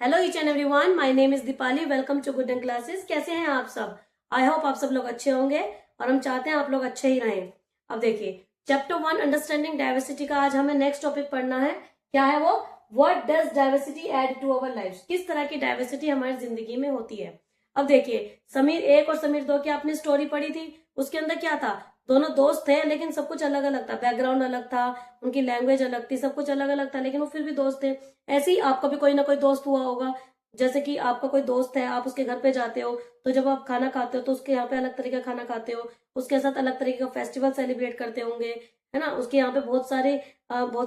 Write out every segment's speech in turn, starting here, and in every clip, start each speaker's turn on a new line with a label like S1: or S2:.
S1: Hello each and everyone, my name is Deepali. Welcome to good and classes. कैसे हैं आप सब? आई होप आप सब लोग अच्छे होंगे और हम चाहते हैं आप लोग अच्छे ही रहें। अब देखिए, चैप्टर 1 अंडरस्टैंडिंग डाइवर्सिटी का आज हमें नेक्स्ट टॉपिक पढ़ना है। क्या है वो? What does diversity add to our life? किस तरह की डाइवर्सिटी हमारी जिंदगी में होती है। अब देखिए, समीर 1 और समीर 2 की आपने स्टोरी पढ़ी थी। उसके अंदर क्या था? दोनों दोस्त थे लेकिन सब कुछ अलग अलग था, बैकग्राउंड अलग था, उनकी लैंग्वेज अलग थी, सब कुछ अलग अलग था, लेकिन वो फिर भी दोस्त थे। ऐसे ही आपका भी कोई ना कोई दोस्त हुआ होगा। जैसे कि आपका कोई दोस्त है, आप उसके घर पे जाते हो, तो जब आप खाना खाते हो तो उसके यहाँ पे अलग तरीके का खाना खाते हो, उसके साथ अलग तरीके का फेस्टिवल सेलिब्रेट करते होंगे, है ना। उसके यहाँ पे बहुत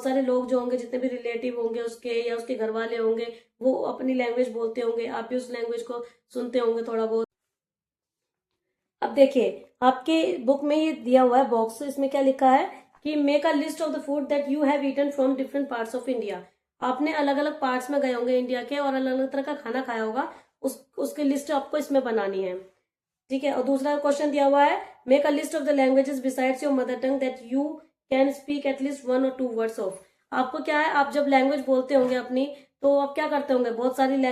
S1: सारे लोग जो होंगे, जितने भी रिलेटिव होंगे उसके या उसके घर वाले होंगे, वो अपनी लैंग्वेज बोलते होंगे, आप भी उस लैंग्वेज को सुनते होंगे थोड़ा बहुत। अब देखिए, आपके बुक में ये दिया हुआ है बॉक्स, इसमें क्या लिखा है कि make a list of the food that you have eaten from different parts of India. आपने अलग अलग पार्ट्स में गए होंगे इंडिया के और अलग अलग तरह का खाना खाया होगा, उसकी लिस्ट आपको इसमें बनानी है। ठीक है। और दूसरा क्वेश्चन दिया हुआ है, make a list of the languages besides your mother tongue that you can speak at least 1 और 2 वर्ड्स ऑफ। आपको क्या है, आप जब लैंग्वेज बोलते होंगे अपनी, तो आप क्या करते होंगे, बहुत सारी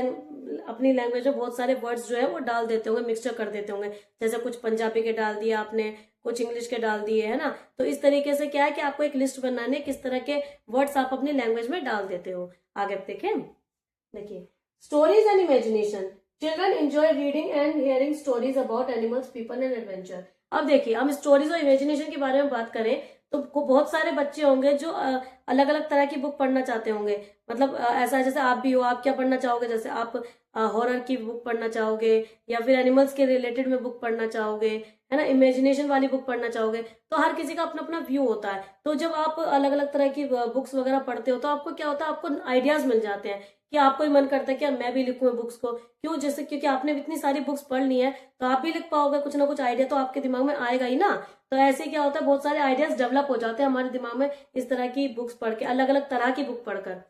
S1: अपनी लैंग्वेज में बहुत सारे वर्ड्स जो है वो डाल देते होंगे, मिक्सचर कर देते होंगे। जैसे कुछ पंजाबी के डाल दिया आपने, कुछ इंग्लिश के डाल दिए, है ना। तो इस तरीके से क्या है कि आपको एक लिस्ट बनानी है किस तरह के वर्ड्स आप अपनी लैंग्वेज में डाल देते हो। आगे देखें। देखिए, stories and imagination. Children enjoy reading and hearing stories about animals, people and adventure. अब देखिए, हम स्टोरीज और इमेजिनेशन के बारे में बात करें तो बहुत सारे बच्चे होंगे जो अलग अलग तरह की बुक पढ़ना चाहते होंगे। मतलब ऐसा जैसे आप भी हो, आप क्या पढ़ना चाहोगे? जैसे आप हॉरर की बुक पढ़ना चाहोगे, या फिर एनिमल्स के रिलेटेड में बुक पढ़ना चाहोगे, है ना, इमेजिनेशन वाली बुक पढ़ना चाहोगे। तो हर किसी का अपना अपना व्यू होता है। तो जब आप अलग अलग तरह की बुक्स वगैरह पढ़ते हो तो आपको क्या होता है, आपको आइडियाज मिल जाते हैं कि आपको ही मन करता है कि यार मैं भी लिखूं बुक्स को। क्यों? जैसे क्योंकि आपने इतनी सारी बुक्स पढ़ ली है, तो आप भी लिख पाओगे। कुछ ना कुछ आइडिया तो आपके दिमाग में आएगा ही ना। तो ऐसे क्या होता है, बहुत सारे आइडियाज डेवलप हो जाते हैं हमारे दिमाग में इस तरह की बुक्स पढ़ के, अलग अलग तरह की बुक पढ़कर।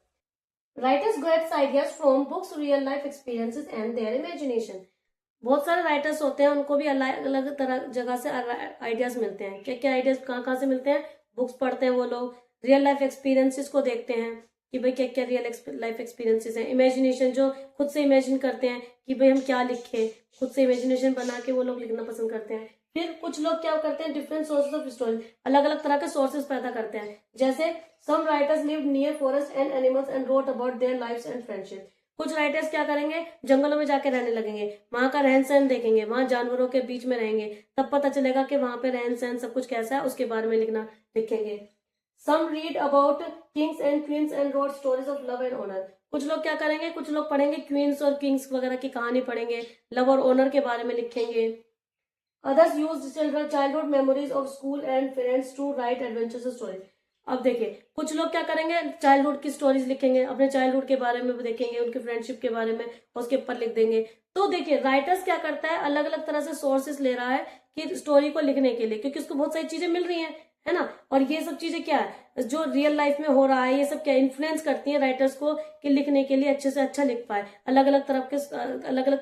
S1: Writers gets ideas from books, real life experiences and their imagination. बहुत सारे राइटर्स होते हैं, उनको भी अलग अलग तरह जगह से आइडियाज मिलते हैं। क्या क्या आइडियाज कहाँ कहाँ से मिलते हैं? बुक्स पढ़ते हैं वो लोग, रियल लाइफ एक्सपीरियंसेस को देखते हैं कि भाई क्या क्या रियल लाइफ एक्सपीरियंसेस हैं। इमेजिनेशन, जो खुद से इमेजिन करते हैं कि भाई हम क्या लिखें, खुद से इमेजिनेशन बना के वो लोग लिखना पसंद करते हैं। फिर कुछ लोग क्या करते हैं, डिफरेंट सोर्सेज ऑफ स्टोरी, अलग अलग तरह के सोर्सेज पैदा करते हैं। जैसे some writers lived near forest and animals and wrote about their lives and friendship. कुछ राइटर्स क्या करेंगे, जंगलों में जाके रहने लगेंगे, वहां का रहन सहन देखेंगे, वहां जानवरों के बीच में रहेंगे, तब पता चलेगा कि वहां पे रहन सहन सब कुछ कैसा है, उसके बारे में लिखेंगे। Some read about kings and queens and read stories of love and honour. कुछ लोग क्या करेंगे, कुछ लोग पढ़ेंगे क्वींस और किंग्स वगैरह की कहानी पढ़ेंगे, लव और ऑनर के बारे में लिखेंगे। Others use childhood memories of school and friends to write adventurous stories. अब देखिए, कुछ लोग क्या करेंगे, चाइल्डहुड की स्टोरीज लिखेंगे, अपने चाइल्डहुड के बारे में देखेंगे, उनके फ्रेंडशिप के बारे में उसके ऊपर लिख देंगे। तो देखिए, राइटर्स क्या करता है, अलग अलग तरह से सोर्सेस ले रहा है कि स्टोरी को लिखने के लिए, क्योंकि उसको बहुत सारी चीजें मिल रही हैं, है ना। और ये सब चीजें क्या है, जो रियल लाइफ में हो रहा है, ये सब क्या इन्फ्लुएंस करती है राइटर्स को कि लिखने के लिए अच्छे से अच्छा लिख पाए। अलग अलग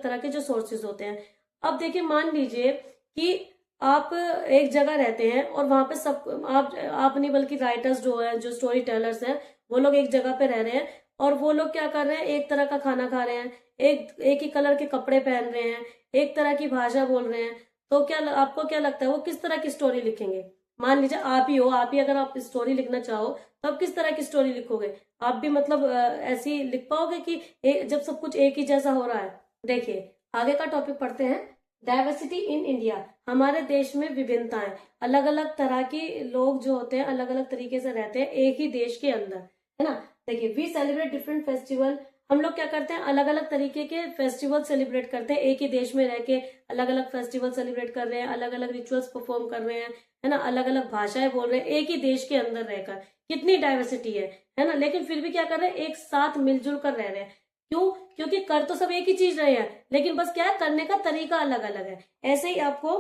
S1: तरह के जो सोर्सेज होते हैं। अब देखिए, मान लीजिए कि आप एक जगह रहते हैं और वहां पे सब आप नहीं बल्कि राइटर्स जो है, जो स्टोरी टेलर्स हैं, वो लोग एक जगह पे रह रहे हैं और वो लोग क्या कर रहे हैं, एक तरह का खाना खा रहे हैं, एक ही कलर के कपड़े पहन रहे हैं, एक तरह की भाषा बोल रहे हैं। तो क्या आपको क्या लगता है, वो किस तरह की स्टोरी लिखेंगे? मान लीजिए आप ही हो, आप ही अगर आप स्टोरी लिखना चाहो तो आप किस तरह की स्टोरी लिखोगे? आप भी मतलब ऐसी लिख पाओगे कि जब सब कुछ एक ही जैसा हो रहा है? देखिए, आगे का टॉपिक पढ़ते हैं। Diversity in India. हमारे देश में विभिन्नताएं, अलग अलग तरह के लोग जो होते हैं अलग अलग तरीके से रहते हैं एक ही देश के अंदर, है ना। देखिए, वी सेलिब्रेट डिफरेंट फेस्टिवल। हम लोग क्या करते हैं, अलग अलग तरीके के फेस्टिवल सेलिब्रेट करते हैं, एक ही देश में रह के अलग अलग फेस्टिवल सेलिब्रेट कर रहे हैं, अलग अलग रिचुअल्स परफॉर्म कर रहे हैं, है ना, अलग अलग भाषाएं बोल रहे हैं एक ही देश के अंदर रहकर। कितनी डाइवर्सिटी है ना। लेकिन फिर भी क्या कर रहे हैं, एक साथ मिलजुल कर रह रहे हैं। क्यों? क्योंकि कर तो सब एक ही चीज रहे हैं, लेकिन बस क्या है, करने का तरीका अलग अलग है। ऐसे ही आपको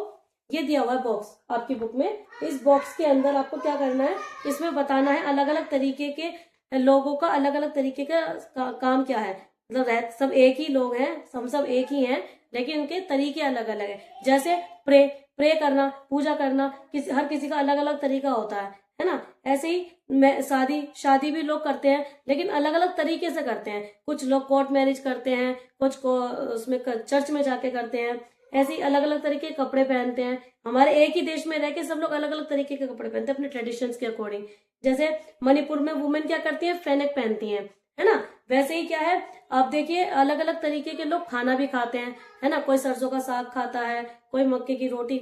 S1: ये दिया हुआ है बॉक्स आपकी बुक में, इस बॉक्स के अंदर आपको क्या करना है, इसमें बताना है अलग अलग तरीके के लोगों का अलग अलग तरीके का काम क्या है। मतलब सब एक ही लोग हैं, हम सब एक ही हैं, लेकिन उनके तरीके अलग अलग है। जैसे प्रे प्रे करना, पूजा करना, हर किसी का अलग अलग तरीका होता है ना। ऐसे ही शादी भी लोग करते हैं, लेकिन अलग अलग तरीके से करते हैं। कुछ लोग कोर्ट मैरिज करते हैं, कुछ को उसमें चर्च में जाके करते हैं। ऐसे ही अलग अलग तरीके के कपड़े पहनते हैं। हमारे एक ही देश में रह के सब लोग अलग अलग तरीके के कपड़े पहनते हैं अपने ट्रेडिशंस के अकॉर्डिंग। जैसे मणिपुर में वुमेन क्या करती है, फेनेक पहनती है, है ना। वैसे ही क्या है, आप देखिए अलग अलग तरीके के लोग खाना भी खाते हैं, है ना। कोई सरसों का साग खाता है, कोई मक्के की रोटी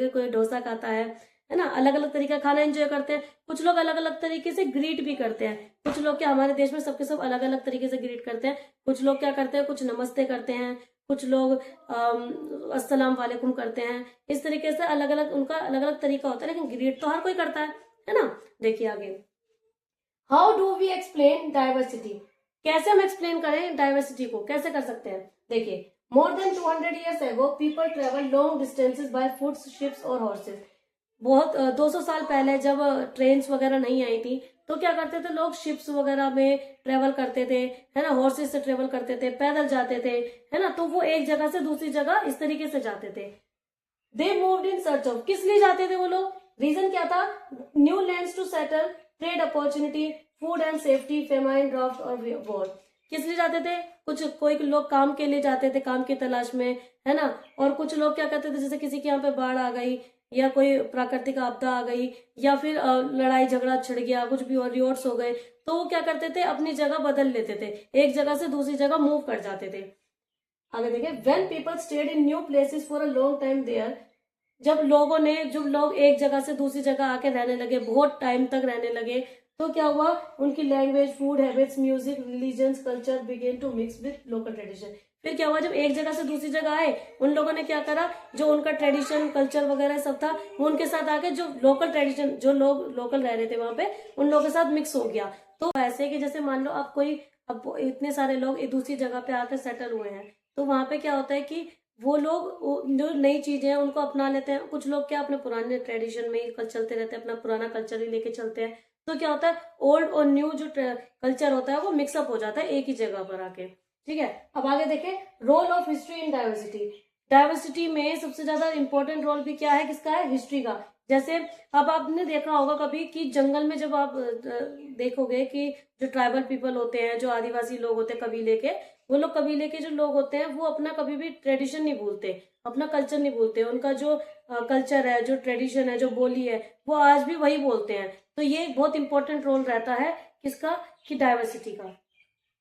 S1: कोई डोसा खाता है ना। अलग अलग तरीके का खाना एंजॉय करते हैं। कुछ लोग अलग अलग तरीके से ग्रीट भी करते हैं। कुछ लोग क्या, हमारे देश में सबके सब अलग अलग तरीके से ग्रीट करते हैं। कुछ लोग क्या करते हैं, कुछ नमस्ते करते हैं, कुछ लोग अस्सलाम वालेकुम करते हैं। इस तरीके से अलग अलग उनका अलग अलग तरीका होता है, लेकिन ग्रीट तो हर कोई करता है ना। देखिए आगे, how do we explain diversity, कैसे हम एक्सप्लेन करें डाइवर्सिटी को, कैसे कर सकते हैं। देखिए, more than 200 years ago people travel long distances by foot, ships और हॉर्सेस। बहुत 200 साल पहले जब ट्रेन्स वगैरह नहीं आई थी, तो क्या करते थे लोग, शिप्स वगैरह में ट्रेवल करते थे, है ना। हॉर्सेस से ट्रेवल करते थे, पैदल जाते थे, है ना। तो वो एक जगह से दूसरी जगह इस तरीके से जाते थे। They moved in search of, किस लिए जाते थे वो लोग, रीजन क्या था, new lands to settle, trade opportunity, food and safety, famine, drought और वॉर। किस लिए जाते थे, कुछ कोई लोग काम के लिए जाते थे, काम की तलाश में, है ना। और कुछ लोग क्या करते थे, जैसे किसी के यहाँ पे बाढ़ आ गई, या कोई प्राकृतिक आपदा आ गई, या फिर लड़ाई झगड़ा छिड़ गया, कुछ भी और रिवॉर्ट्स हो गए, तो वो क्या करते थे, अपनी जगह बदल लेते थे, एक जगह से दूसरी जगह मूव कर जाते थे। आगे देखिए, when people stayed in new places for a long time there, जब लोग एक जगह से दूसरी जगह आके रहने लगे, बहुत टाइम तक रहने लगे, तो क्या हुआ, उनकी language, food habits, music, religions, culture began to mix with local tradition. फिर क्या हुआ, जब एक जगह से दूसरी जगह आए, उन लोगों ने क्या करा, जो उनका ट्रेडिशन, कल्चर वगैरह सब था, वो उनके साथ आके जो लोकल ट्रेडिशन, जो लोग लोकल रह रहे थे वहां पे, उन लोगों के साथ मिक्स हो गया। तो ऐसे कि जैसे मान लो आप कोई, अब इतने सारे लोग एक दूसरी जगह पे आकर सेटल हुए हैं, तो वहां पे क्या होता है कि वो लोग जो नई चीजें हैं उनको अपना लेते हैं। कुछ लोग क्या अपने पुराने ट्रेडिशन में ही चलते रहते हैं, अपना पुराना कल्चर ही लेके चलते हैं। तो क्या होता है, ओल्ड और न्यू जो कल्चर होता है वो मिक्सअप हो जाता है एक ही जगह पर आके। ठीक है, अब आगे देखें, role of history in diversity. Diversity में सबसे ज्यादा इंपॉर्टेंट रोल भी क्या है, किसका है, हिस्ट्री का। जैसे अब आपने देखा होगा कभी कि जंगल में जब आप देखोगे कि जो ट्राइबल पीपल होते हैं, जो आदिवासी लोग होते हैं कबीले के, वो लोग कबीले के जो लोग होते हैं वो अपना कभी भी ट्रेडिशन नहीं भूलते, अपना कल्चर नहीं भूलते। उनका जो कल्चर है, जो ट्रेडिशन है, जो बोली है, वो आज भी वही बोलते हैं। तो ये एक बहुत इंपॉर्टेंट रोल रहता है किसका, कि डाइवर्सिटी का।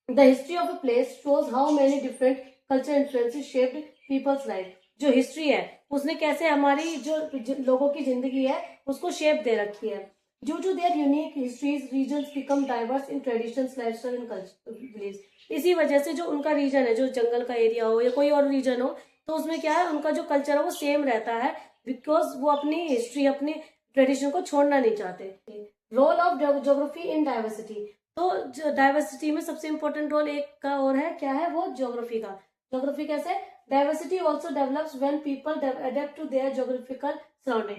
S1: The history of a place shows how many different culture influences shaped people's life. जो हिस्ट्री है उसने कैसे हमारी जो लोगों की जिंदगी है उसको शेप दे रखी है। Due to their unique histories regions become diverse in traditions, lifestyle and culture beliefs. इसी वजह से जो उनका रीजन है, जो जंगल का एरिया हो या कोई और रीजन हो, तो उसमें क्या है, उनका जो कल्चर है वो सेम रहता है, बिकॉज वो अपनी हिस्ट्री, अपनी ट्रेडिशन को छोड़ना नहीं चाहते। Role of geography in diversity. तो डाइवर्सिटी में सबसे इंपॉर्टेंट रोल एक का और है, क्या है वो, ज्योग्राफी का। ज्योग्राफी कैसे, diversity also develops when people adapt to their geographical surrounding.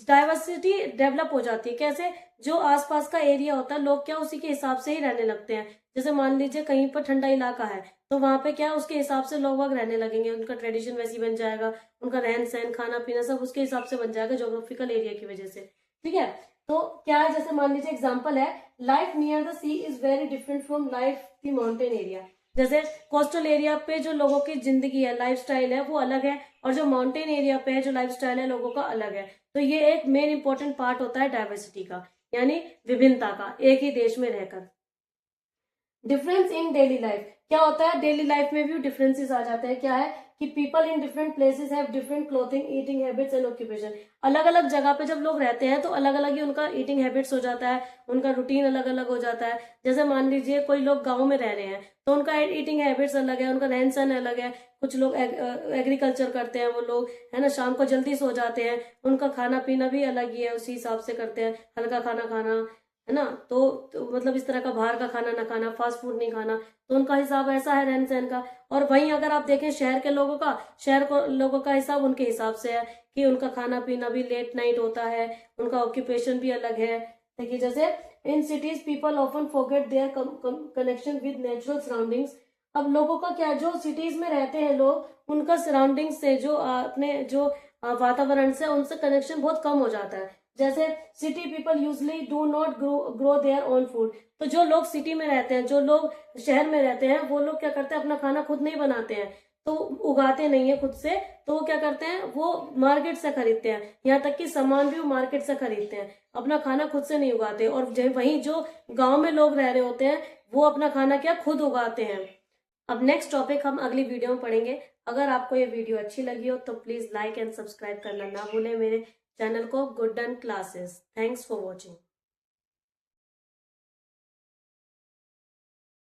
S1: Diversity develop हो जाती है कैसे, जो आसपास का एरिया होता है, लोग क्या उसी के हिसाब से ही रहने लगते हैं। जैसे मान लीजिए कहीं पर ठंडा इलाका है, तो वहां पे क्या उसके हिसाब से लोग वहां रहने लगेंगे, उनका ट्रेडिशन वैसी बन जाएगा, उनका रहन सहन, खाना पीना सब उसके हिसाब से बन जाएगा, ज्योग्राफिकल एरिया की वजह से। ठीक है, तो क्या है, जैसे मान लीजिए एग्जाम्पल है, life near the sea is very different from life the mountain area. जैसे कोस्टल एरिया पे जो लोगों की जिंदगी है, लाइफस्टाइल है, वो अलग है, और जो माउंटेन एरिया पे है जो लाइफस्टाइल है लोगों का अलग है। तो ये एक मेन इंपॉर्टेंट पार्ट होता है डाइवर्सिटी का, यानी विभिन्नता का, एक ही देश में रहकर। डिफरेंस इन डेली लाइफ, क्या होता है, डेली लाइफ में भी डिफरेंसेस आ जाते हैं। क्या है कि people in different places have different clothing, eating habits and occupation. अलग अलग जगह पे जब लोग रहते हैं तो अलग अलग ही उनका ईटिंग हैबिट्स हो जाता है, उनका रूटीन अलग अलग हो जाता है। जैसे मान लीजिए कोई लोग गांव में रह रहे हैं, तो उनका ईटिंग हैबिट्स अलग है, उनका रहन सहन अलग है। कुछ लोग एग्रीकल्चर करते हैं वो लोग, है ना, शाम को जल्दी सो जाते हैं, उनका खाना पीना भी अलग ही है, उसी हिसाब से करते हैं, हल्का खाना खाना, है ना। तो मतलब इस तरह का बाहर का खाना ना खाना, फास्ट फूड नहीं खाना, तो उनका हिसाब ऐसा है रहन सहन का। और वहीं अगर आप देखें शहर के लोगों का, लोगों का हिसाब उनके हिसाब से है कि उनका खाना पीना भी लेट नाइट होता है, उनका ऑक्यूपेशन भी अलग है। देखिए, जैसे in cities people often forget their connection with natural surroundings. अब लोगों का क्या, जो सिटीज में रहते हैं लोग, उनका सराउंडिंग से, जो अपने जो वातावरण से, उनसे कनेक्शन बहुत कम हो जाता है। जैसे city people usually do not grow their own food. तो जो लोग सिटी में रहते हैं, जो लोग शहर में रहते हैं, वो लोग क्या करते हैं, अपना खाना खुद नहीं बनाते हैं, तो उगाते नहीं है खुद से, तो वो क्या करते हैं, वो मार्केट से खरीदते हैं। यहाँ तक कि सामान भी वो मार्केट से खरीदते हैं, अपना खाना खुद से नहीं उगाते। और वहीं जो गांव में लोग रह रहे होते हैं, वो अपना खाना क्या खुद उगाते हैं। अब नेक्स्ट टॉपिक हम अगली वीडियो में पढ़ेंगे। अगर आपको ये वीडियो अच्छी लगी हो तो प्लीज लाइक एंड सब्सक्राइब करना ना भूलें मेरे चैनल को good done classes. Thanks for watching.